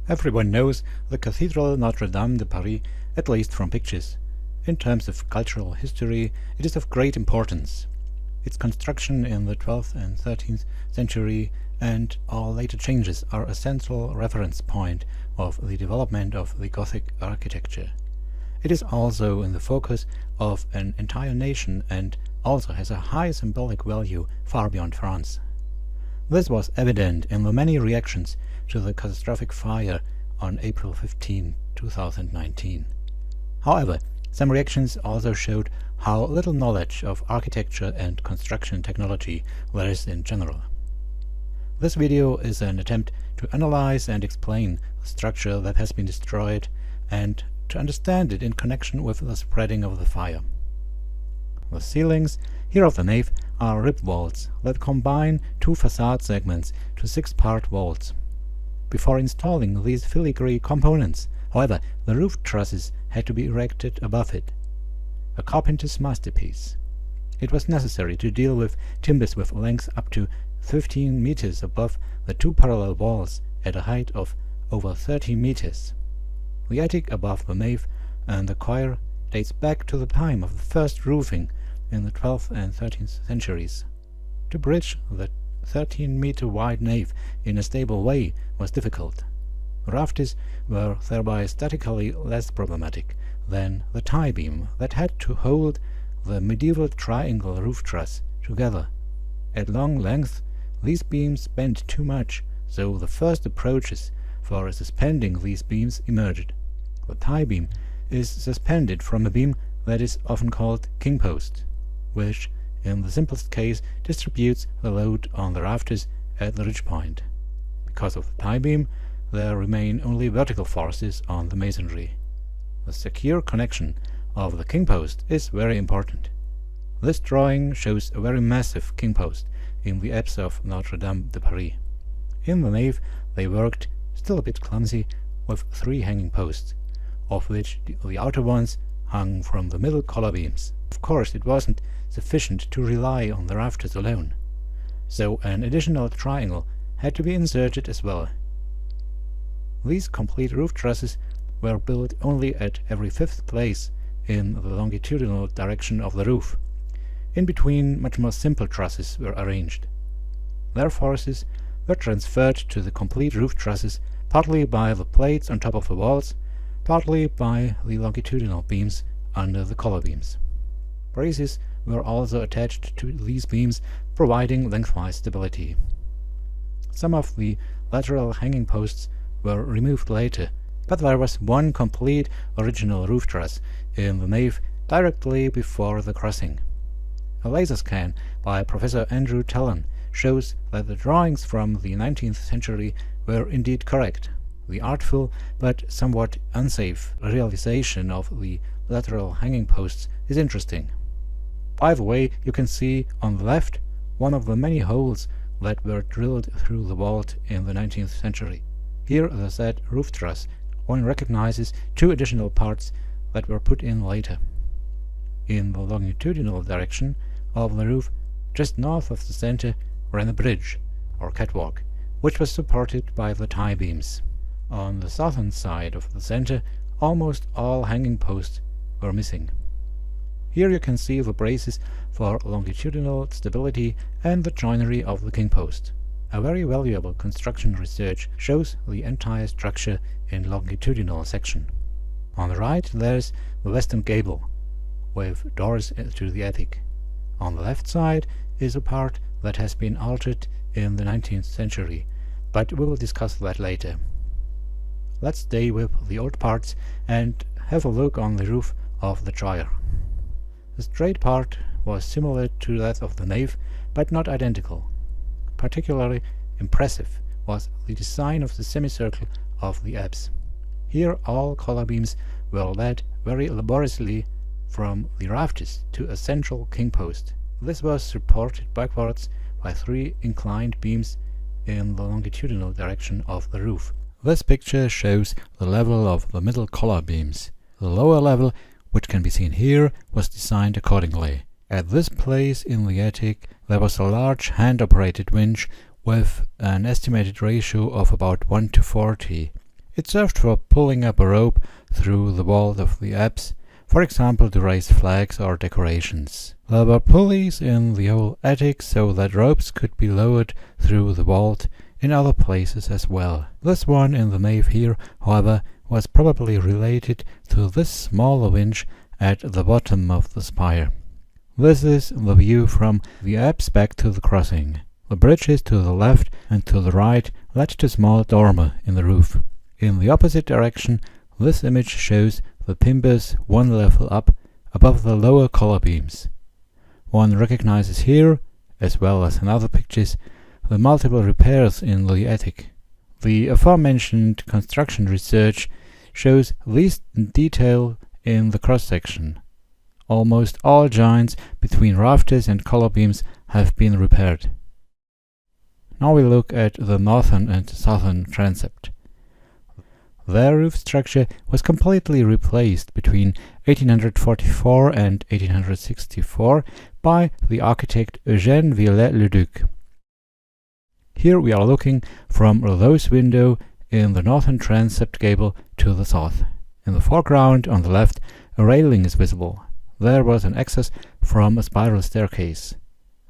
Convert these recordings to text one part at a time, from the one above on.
Everyone knows the Cathedral Notre-Dame de Paris, at least from pictures. In terms of cultural history, it is of great importance. Its construction in the 12th and 13th century and all later changes are a central reference point of the development of the Gothic architecture. It is also in the focus of an entire nation and also has a high symbolic value far beyond France. This was evident in the many reactions to the catastrophic fire on April 15, 2019. However, some reactions also showed how little knowledge of architecture and construction technology there is in general. This video is an attempt to analyze and explain the structure that has been destroyed and to understand it in connection with the spreading of the fire. The ceilings here of the nave are rib vaults that combine two facade segments to 6-part vaults. Before installing these filigree components, however, the roof trusses had to be erected above it. A carpenter's masterpiece. It was necessary to deal with timbers with lengths up to 15 meters above the two parallel walls at a height of over 30 meters. The attic above the nave and the choir dates back to the time of the first roofing in the 12th and 13th centuries. To bridge the 13-meter wide nave in a stable way was difficult. The rafters were thereby statically less problematic than the tie beam that had to hold the medieval triangle roof truss together. At long length, these beams bent too much, so the first approaches for suspending these beams emerged. The tie beam is suspended from a beam that is often called king post, which, in the simplest case, distributes the load on the rafters at the ridge point. Because of the tie beam, there remain only vertical forces on the masonry. The secure connection of the king post is very important. This drawing shows a very massive king post in the apse of Notre-Dame de Paris. In the nave they worked, still a bit clumsy, with 3 hanging posts, of which the outer ones hung from the middle collar beams. Of course, it wasn't sufficient to rely on the rafters alone, so an additional triangle had to be inserted as well. These complete roof trusses were built only at every 5th place in the longitudinal direction of the roof. In between, much more simple trusses were arranged. Their forces were transferred to the complete roof trusses partly by the plates on top of the walls, partly by the longitudinal beams under the collar beams. Braces were also attached to these beams, providing lengthwise stability. Some of the lateral hanging posts were removed later, but there was one complete original roof truss in the nave directly before the crossing. A laser scan by Professor Andrew Tallon shows that the drawings from the 19th century were indeed correct. The artful but somewhat unsafe realization of the lateral hanging posts is interesting. By the way, you can see on the left one of the many holes that were drilled through the vault in the 19th century. Here, the said roof truss, one recognizes 2 additional parts that were put in later. In the longitudinal direction of the roof, just north of the center, ran a bridge, or catwalk, which was supported by the tie beams. On the southern side of the center, almost all hanging posts were missing. Here you can see the braces for longitudinal stability and the joinery of the king post. A very valuable construction research shows the entire structure in longitudinal section. On the right there's the western gable, with doors to the attic. On the left side is a part that has been altered in the 19th century, but we will discuss that later. Let's stay with the old parts and have a look on the roof of the choir. The straight part was similar to that of the nave, but not identical. Particularly impressive was the design of the semicircle of the apse. Here all collar beams were led very laboriously from the rafters to a central king post. This was supported backwards by 3 inclined beams in the longitudinal direction of the roof. This picture shows the level of the middle collar beams. The lower level, which can be seen here, was designed accordingly. At this place in the attic there was a large hand-operated winch with an estimated ratio of about 1:40. It served for pulling up a rope through the vault of the apse, for example to raise flags or decorations. There were pulleys in the whole attic so that ropes could be lowered through the vault in other places as well. This one in the nave here, however, was probably related to this smaller winch at the bottom of the spire. This is the view from the apse back to the crossing. The bridges to the left and to the right led to small dormer in the roof. In the opposite direction, this image shows the timbers one level up above the lower collar beams. One recognizes here, as well as in other pictures, the multiple repairs in the attic. The aforementioned construction research shows these in detail in the cross-section. Almost all joints between rafters and collar beams have been repaired. Now we look at the northern and southern transept. Their roof structure was completely replaced between 1844 and 1864 by the architect Eugène Viollet-le-Duc. Here we are looking from Rodeau's window in the northern transept gable to the south. In the foreground on the left, a railing is visible. There was an access from a spiral staircase.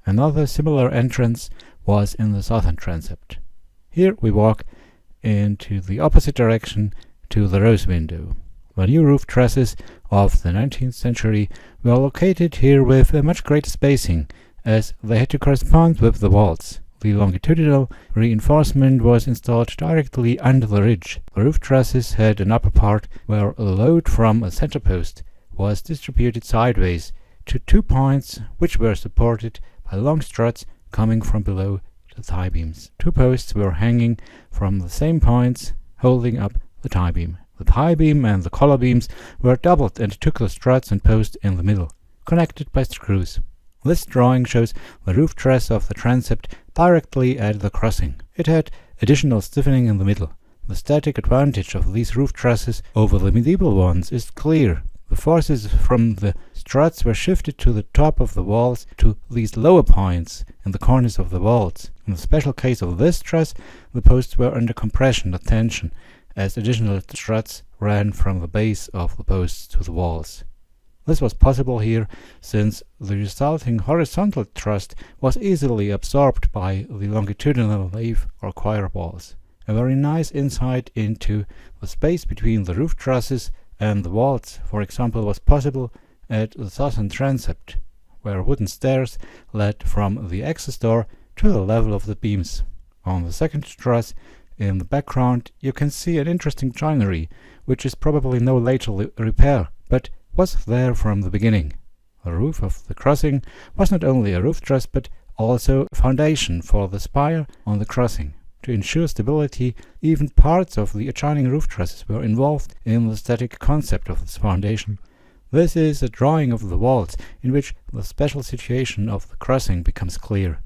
Another similar entrance was in the southern transept. Here we walk into the opposite direction to the rose window. The new roof trusses of the 19th century were located here with a much greater spacing, as they had to correspond with the walls. The longitudinal reinforcement was installed directly under the ridge. The roof trusses had an upper part where a load from a center post was distributed sideways to 2 points which were supported by long struts coming from below the tie beams. 2 posts were hanging from the same points, holding up the tie beam. The tie beam and the collar beams were doubled and took the struts and posts in the middle, connected by screws. This drawing shows the roof truss of the transept directly at the crossing. It had additional stiffening in the middle. The static advantage of these roof trusses over the medieval ones is clear. The forces from the struts were shifted to the top of the walls to these lower points in the corners of the walls. In the special case of this truss, the posts were under compression or tension, as additional struts ran from the base of the posts to the walls. This was possible here, since the resulting horizontal truss was easily absorbed by the longitudinal nave or choir walls. A very nice insight into the space between the roof trusses and the walls, for example, was possible at the southern transept, where wooden stairs led from the access door to the level of the beams. On the second truss, in the background, you can see an interesting joinery, which is probably no later repair, but was there from the beginning. The roof of the crossing was not only a roof truss, but also a foundation for the spire on the crossing. To ensure stability, even parts of the adjoining roof trusses were involved in the static concept of this foundation. This is a drawing of the walls, in which the special situation of the crossing becomes clear.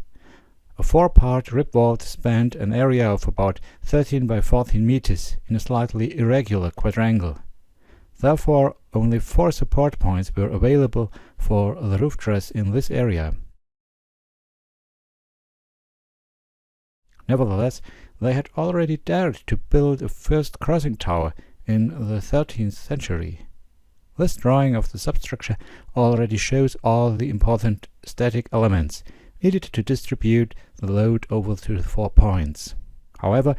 A 4-part rib vault spanned an area of about 13 by 14 meters in a slightly irregular quadrangle. Therefore, only 4 support points were available for the roof truss in this area. Nevertheless, they had already dared to build a first crossing tower in the 13th century. This drawing of the substructure already shows all the important static elements needed to distribute the load over to the 4 points. However,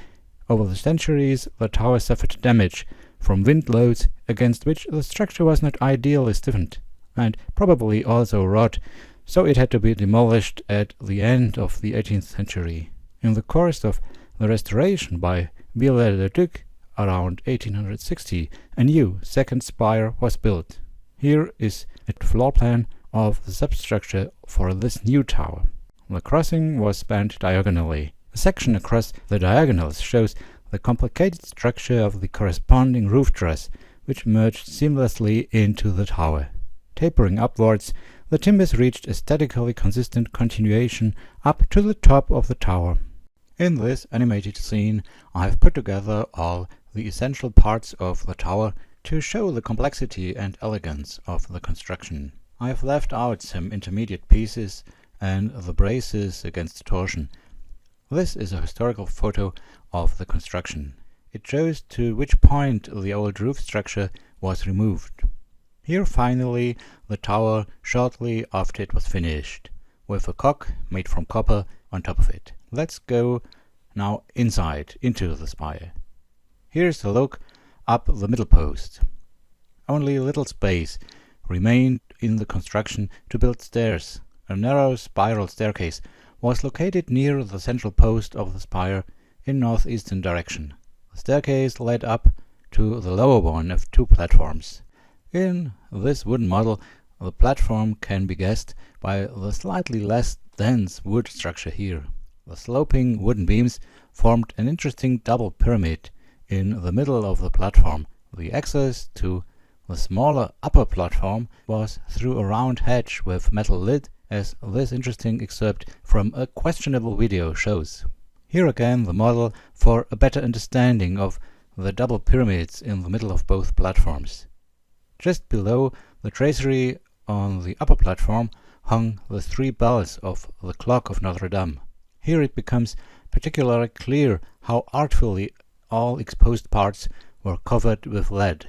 over the centuries, the tower suffered damage from wind loads against which the structure was not ideally stiffened, and probably also rot, so it had to be demolished at the end of the 18th century. In the course of the restoration by Viollet-le-Duc around 1860, a new second spire was built. Here is a floor plan of the substructure for this new tower. The crossing was spanned diagonally. The section across the diagonals shows the complicated structure of the corresponding roof truss, which merged seamlessly into the tower. Tapering upwards, the timbers reached a statically consistent continuation up to the top of the tower. In this animated scene, I have put together all the essential parts of the tower to show the complexity and elegance of the construction. I have left out some intermediate pieces and the braces against torsion. This is a historical photo of the construction. It shows to which point the old roof structure was removed. Here finally the tower shortly after it was finished, with a cock made from copper on top of it. Let's go now inside, into the spire. Here's a look up the middle post. Only a little space remained in the construction to build stairs. A narrow spiral staircase was located near the central post of the spire in northeastern direction. The staircase led up to the lower one of two platforms. In this wooden model, the platform can be guessed by the slightly less dense wood structure here. The sloping wooden beams formed an interesting double pyramid in the middle of the platform. The access to the smaller upper platform was through a round hatch with metal lid, as this interesting excerpt from a questionable video shows. Here again the model for a better understanding of the double pyramids in the middle of both platforms. Just below the tracery on the upper platform hung the three bells of the clock of Notre-Dame. Here it becomes particularly clear how artfully all exposed parts were covered with lead.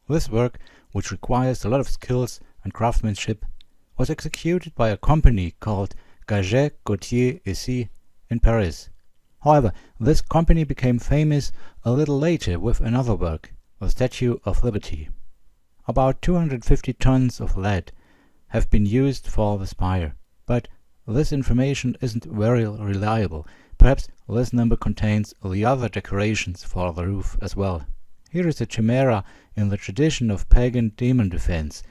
This work, which requires a lot of skills and craftsmanship, was executed by a company called Gaget, Gauthier et Cie in Paris. However, this company became famous a little later with another work, the Statue of Liberty. About 250 tons of lead have been used for the spire, but this information isn't very reliable. Perhaps this number contains the other decorations for the roof as well. Here is a chimera in the tradition of pagan demon defense,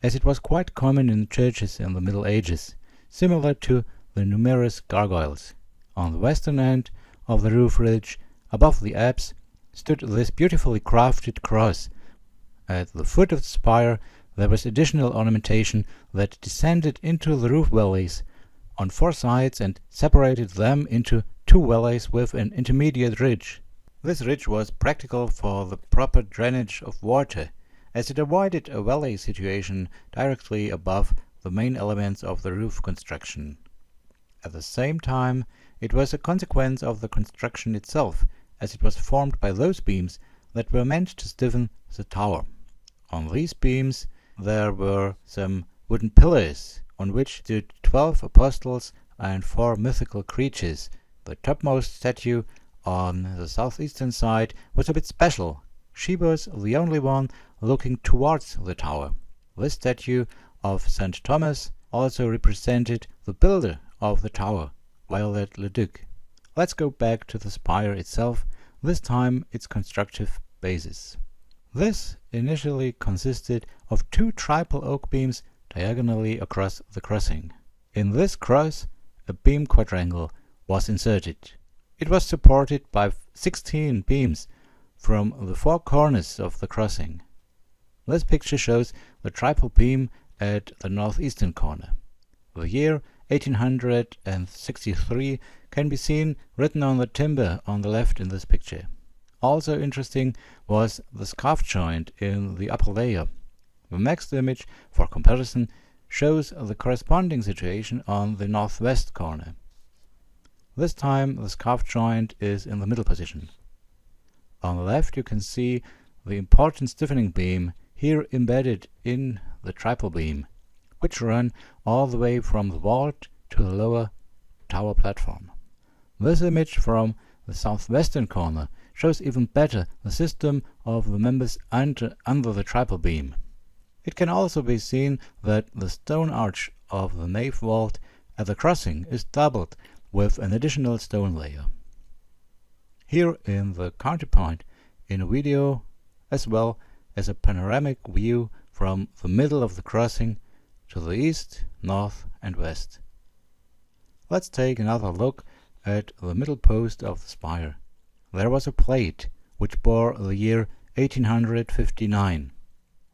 as it was quite common in churches in the Middle Ages, similar to the numerous gargoyles. On the western end of the roof ridge, above the apse, stood this beautifully crafted cross. At the foot of the spire there was additional ornamentation that descended into the roof valleys on four sides and separated them into two valleys with an intermediate ridge. This ridge was practical for the proper drainage of water, as it avoided a valley situation directly above the main elements of the roof construction. At the same time, it was a consequence of the construction itself, as it was formed by those beams that were meant to stiffen the tower. On these beams there were some wooden pillars, on which stood 12 apostles and 4 mythical creatures. The topmost statue on the southeastern side was a bit special. She was the only one looking towards the tower. This statue of St. Thomas also represented the builder of the tower, Viollet-le-Duc. Let's go back to the spire itself, this time its constructive basis. This initially consisted of 2 triple oak beams diagonally across the crossing. In this cross, a beam quadrangle was inserted. It was supported by 16 beams from the 4 corners of the crossing. This picture shows the triple beam at the northeastern corner. The year 1863 can be seen written on the timber on the left in this picture. Also interesting was the scarf joint in the upper layer. The next image, for comparison, shows the corresponding situation on the northwest corner. This time the scarf joint is in the middle position. On the left you can see the important stiffening beam here embedded in the triple beam, which run all the way from the vault to the lower tower platform. This image from the southwestern corner shows even better the system of the members under the triple beam. It can also be seen that the stone arch of the nave vault at the crossing is doubled with an additional stone layer. Here in the counterpoint in a video, as well as a panoramic view from the middle of the crossing to the east, north and west. Let's take another look at the middle post of the spire. There was a plate which bore the year 1859.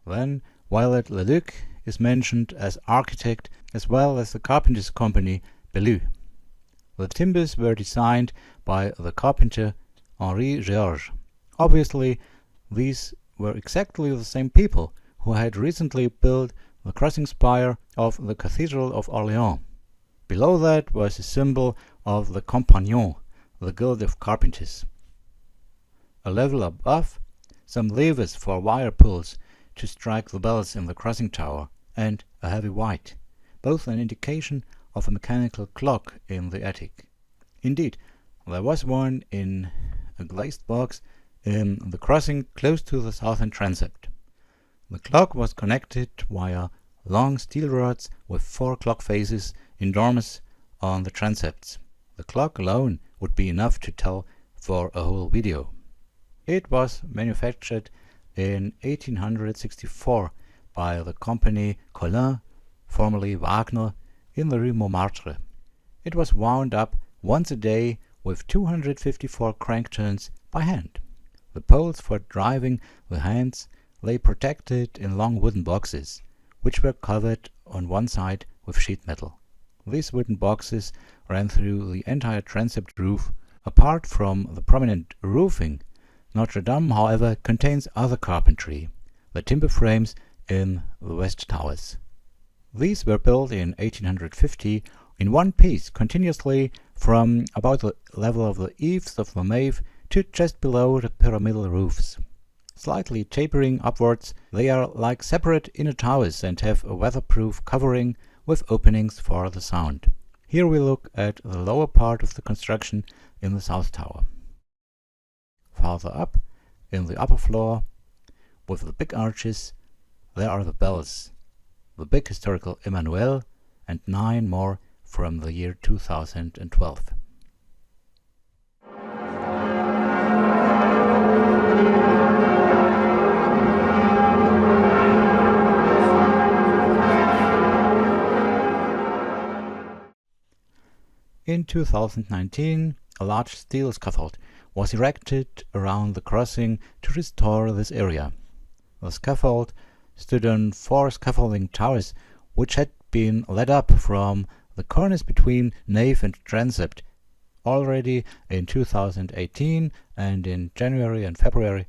Then Viollet-le-Duc is mentioned as architect, as well as the carpenter's company Bellu. The timbers were designed by the carpenter Henri Georges. Obviously, these were exactly the same people who had recently built the crossing spire of the Cathedral of Orléans. Below that was a symbol of the Compagnon, the Guild of Carpenters. A level above, some levers for wire pulls to strike the bells in the crossing tower, and a heavy white, both an indication of a mechanical clock in the attic. Indeed, there was one in a glazed box in the crossing close to the southern transept. The clock was connected via long steel rods with 4 clock faces enormous on the transepts. The clock alone would be enough to tell for a whole video. It was manufactured in 1864 by the company Collin, formerly Wagner, in the Rue Montmartre. It was wound up once a day with 254 crank turns by hand. The poles for driving the hands lay protected in long wooden boxes, which were covered on one side with sheet metal. These wooden boxes ran through the entire transept roof. Apart from the prominent roofing, Notre-Dame, however, contains other carpentry, the timber frames in the west towers. These were built in 1850 in one piece continuously from about the level of the eaves of the nave to just below the pyramidal roofs. Slightly tapering upwards, they are like separate inner towers and have a weatherproof covering with openings for the sound. Here we look at the lower part of the construction in the south tower. Farther up, in the upper floor, with the big arches, there are the bells, the big historical Emmanuel, and 9 more from the year 2012. In 2019, a large steel scaffold was erected around the crossing to restore this area. The scaffold stood on 4 scaffolding towers which had been led up from the cornice between nave and transept already in 2018, and in January and February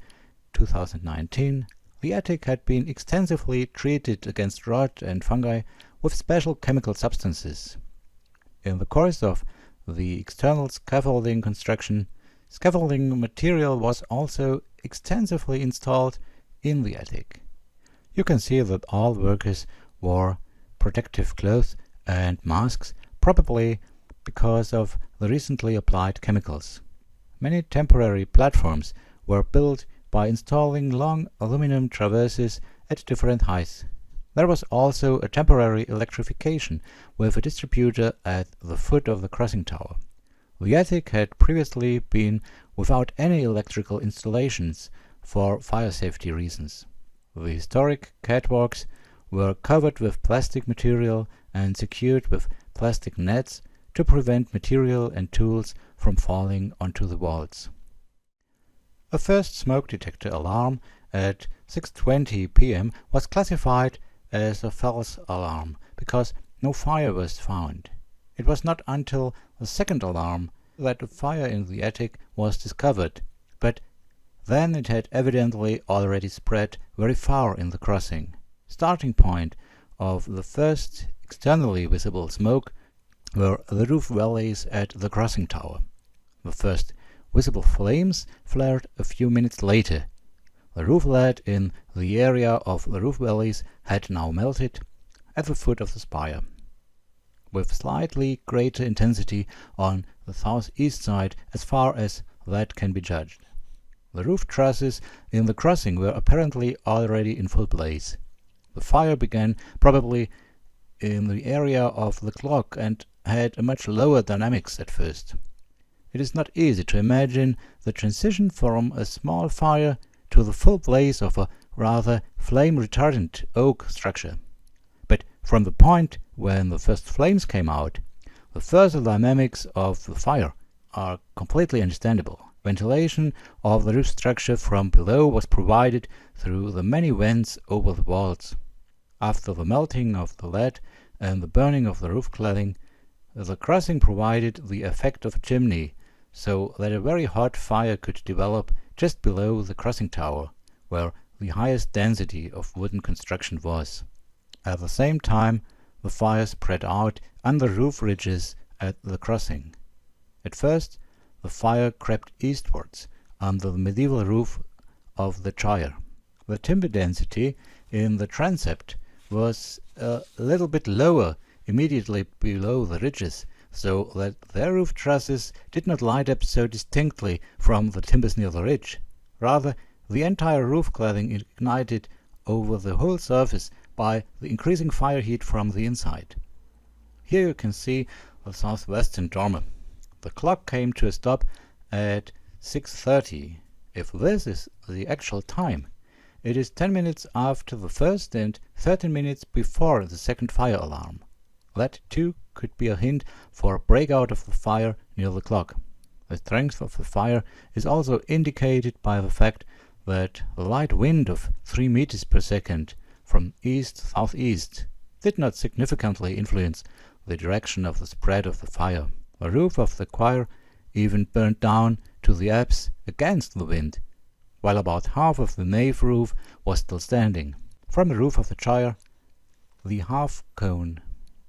2019 the attic had been extensively treated against rot and fungi with special chemical substances. In the course of the external scaffolding construction, scaffolding material was also extensively installed in the attic. You can see that all workers wore protective clothes and masks, probably because of the recently applied chemicals. Many temporary platforms were built by installing long aluminum traverses at different heights. There was also a temporary electrification with a distributor at the foot of the crossing tower. The attic had previously been without any electrical installations for fire safety reasons. The historic catwalks were covered with plastic material and secured with plastic nets to prevent material and tools from falling onto the walls. A first smoke detector alarm at 6:20 p.m. was classified as a false alarm because no fire was found. It was not until the second alarm that a fire in the attic was discovered, but then it had evidently already spread very far in the crossing. Starting point of the first externally visible smoke were the roof valleys at the crossing tower. The first visible flames flared a few minutes later. The roof lead in the area of the roof valleys had now melted at the foot of the spire, with slightly greater intensity on the southeast side as far as that can be judged. The roof trusses in the crossing were apparently already in full blaze. The fire began probably in the area of the clock and had a much lower dynamics at first. It is not easy to imagine the transition from a small fire to the full blaze of a rather flame-retardant oak structure. But from the point when the first flames came out, the further dynamics of the fire are completely understandable. Ventilation of the roof structure from below was provided through the many vents over the walls. After the melting of the lead and the burning of the roof cladding, the crossing provided the effect of a chimney, so that a very hot fire could develop just below the crossing tower, where the highest density of wooden construction was. At the same time, the fire spread out on the roof ridges at the crossing. At first, the fire crept eastwards under the medieval roof of the choir. The timber density in the transept was a little bit lower immediately below the ridges, so that their roof trusses did not light up so distinctly from the timbers near the ridge. Rather, the entire roof cladding ignited over the whole surface by the increasing fire heat from the inside. Here you can see the southwestern dormer. The clock came to a stop at 6:30. If this is the actual time, it is 10 minutes after the first and 13 minutes before the second fire alarm. That too could be a hint for a breakout of the fire near the clock. The strength of the fire is also indicated by the fact that the light wind of 3 meters per second from east-southeast did not significantly influence the direction of the spread of the fire. The roof of the choir even burned down to the apse against the wind, while about half of the nave roof was still standing. From the roof of the choir, the half-cone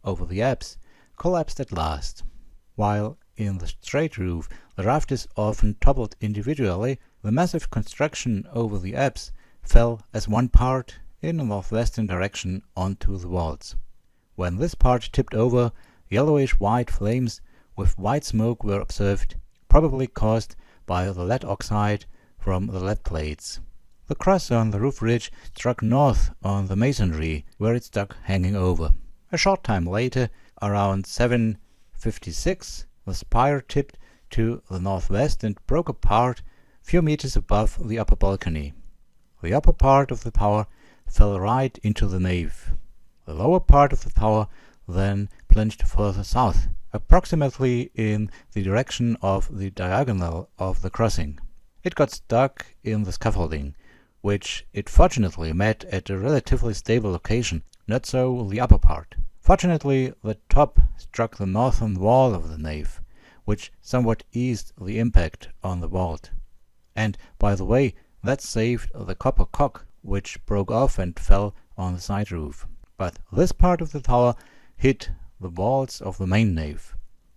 over the apse collapsed at last. While in the straight roof the rafters often toppled individually, the massive construction over the apse fell as one part in a northwestern direction onto the vaults. When this part tipped over, yellowish-white flames with white smoke were observed, probably caused by the lead oxide from the lead plates. The cross on the roof ridge struck north on the masonry, where it stuck hanging over. A short time later, around 7:56, the spire tipped to the northwest and broke apart few meters above the upper balcony. The upper part of the tower fell right into the nave. The lower part of the tower then plunged further south, approximately in the direction of the diagonal of the crossing. It got stuck in the scaffolding, which it fortunately met at a relatively stable location, not so the upper part. Fortunately, the top struck the northern wall of the nave, which somewhat eased the impact on the vault. And, by the way, that saved the copper cock, which broke off and fell on the side roof. But this part of the tower hit the vaults of the main nave.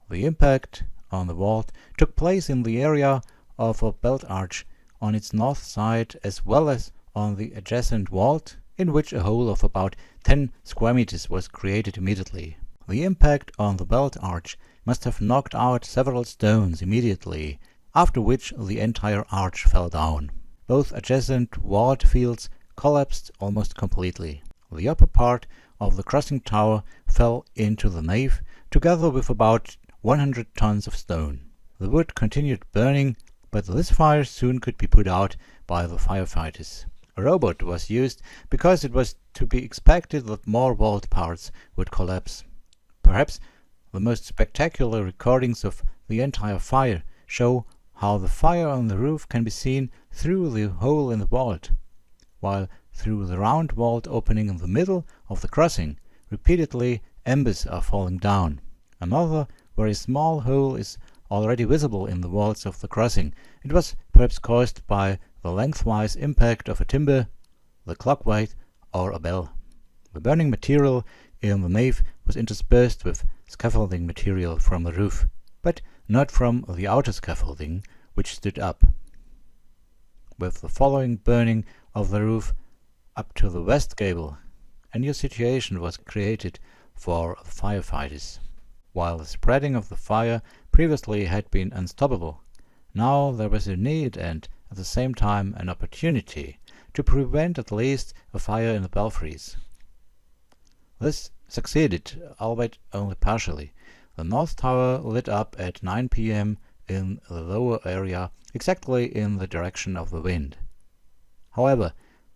The impact on the vault took place in the area of a belt arch on its north side, as well as on the adjacent vault, in which a hole of about 10 square meters was created immediately. The impact on the belt arch must have knocked out several stones immediately, after which the entire arch fell down. Both adjacent vault fields collapsed almost completely. The upper part of the crossing tower fell into the nave, together with about 100 tons of stone. The wood continued burning, but this fire soon could be put out by the firefighters. A rowboat was used because it was to be expected that more vault parts would collapse. Perhaps the most spectacular recordings of the entire fire show how the fire on the roof can be seen through the hole in the vault, while through the round vault opening in the middle of the crossing, repeatedly embers are falling down. Another very small hole is already visible in the walls of the crossing. It was perhaps caused by the lengthwise impact of a timber, the clock weight, or a bell. The burning material in the nave was interspersed with scaffolding material from the roof, but not from the outer scaffolding, which stood up. With the following burning of the roof up to the west gable, a new situation was created for the firefighters. While the spreading of the fire previously had been unstoppable, now there was a need and, at the same time, an opportunity to prevent at least a fire in the belfries. This succeeded, albeit only partially. The north tower lit up at 9 p.m. in the lower area, exactly in the direction of the wind. However,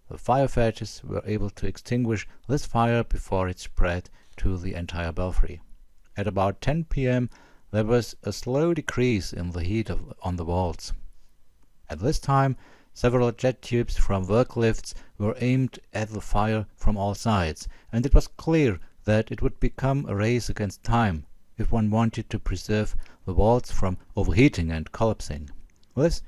the firefighters were able to extinguish this fire before it spread to the entire belfry. At about 10 p.m. there was a slow decrease in the heat on the vaults. At this time, several jet tubes from work lifts were aimed at the fire from all sides, and it was clear that it would become a race against time if one wanted to preserve the vaults from overheating and collapsing. This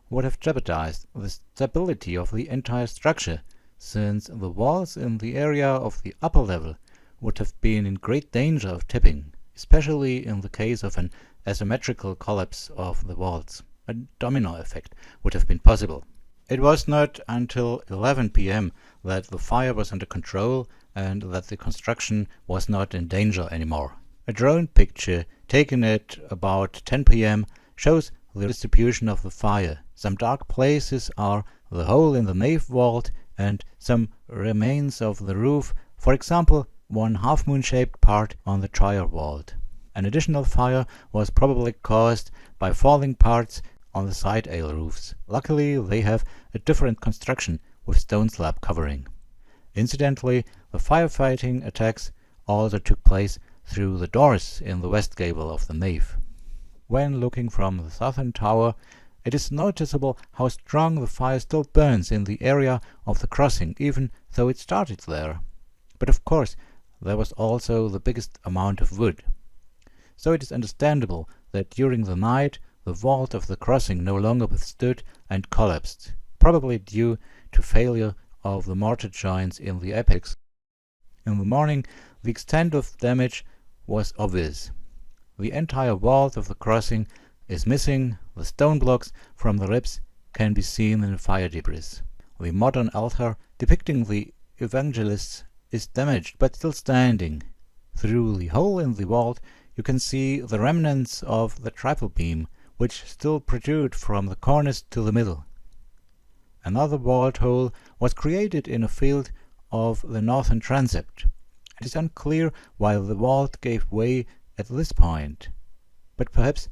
would have jeopardized the stability of the entire structure, since the walls in the area of the upper level would have been in great danger of tipping, especially in the case of an asymmetrical collapse of the vaults. a domino effect would have been possible. It was not until 11 p.m. that the fire was under control and that the construction was not in danger anymore. A drone picture taken at about 10 p.m. shows the distribution of the fire. Some dark places are the hole in the nave vault and some remains of the roof, for example, one half-moon-shaped part on the choir vault. An additional fire was probably caused by falling parts on the side aisle roofs. Luckily, they have a different construction with stone slab covering. Incidentally, the firefighting attacks also took place through the doors in the west gable of the nave. When looking from the southern tower, it is noticeable how strong the fire still burns in the area of the crossing, even though it started there. But of course, there was also the biggest amount of wood. So it is understandable that during the night the vault of the crossing no longer withstood and collapsed, probably due to failure of the mortar joints in the apex. In the morning, the extent of damage was obvious. The entire vault of the crossing is missing. The stone blocks from the ribs can be seen in fire debris. The modern altar depicting the evangelists is damaged but still standing. Through the hole in the vault you can see the remnants of the triple beam, which still protrude from the cornice to the middle. Another vault hole was created in a field of the northern transept. It is unclear why the vault gave way at this point, but perhaps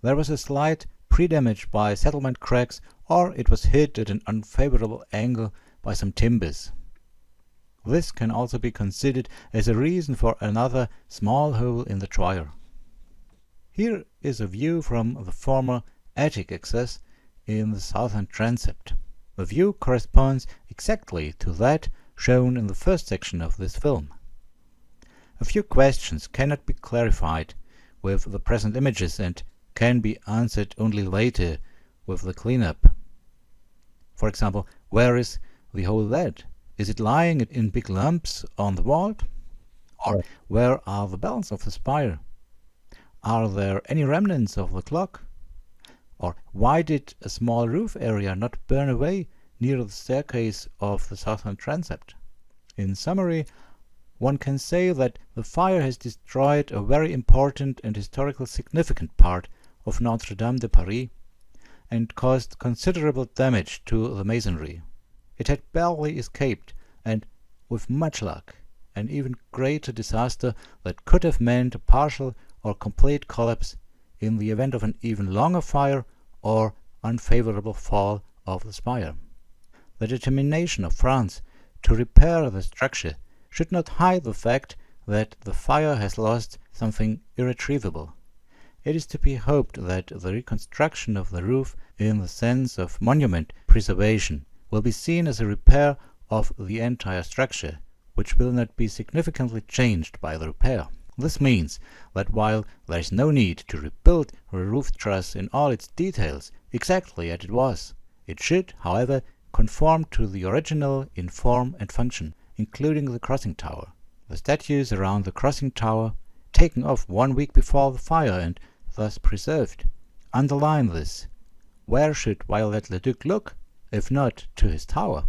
there was a slight pre-damage by settlement cracks, or it was hit at an unfavorable angle by some timbers. This can also be considered as a reason for another small hole in the choir. Here is a view from the former attic access in the southern transept. The view corresponds exactly to that shown in the first section of this film. A few questions cannot be clarified with the present images and can be answered only later with the cleanup. For example, where is the whole lead? Is it lying in big lumps on the vault? Or where are the bells of the spire? Are there any remnants of the clock? Or why did a small roof area not burn away near the staircase of the southern transept? In summary, one can say that the fire has destroyed a very important and historically significant part of Notre-Dame de Paris and caused considerable damage to the masonry. It had barely escaped, and with much luck, an even greater disaster that could have meant a partial or complete collapse in the event of an even longer fire or unfavorable fall of the spire. The determination of France to repair the structure should not hide the fact that the fire has lost something irretrievable. It is to be hoped that the reconstruction of the roof in the sense of monument preservation will be seen as a repair of the entire structure, which will not be significantly changed by the repair. This means that while there is no need to rebuild the roof truss in all its details exactly as it was, it should, however, conform to the original in form and function, including the crossing tower. The statues around the crossing tower, taken off 1 week before the fire and thus preserved, underline this. Where should Viollet-le-Duc look, if not to his tower?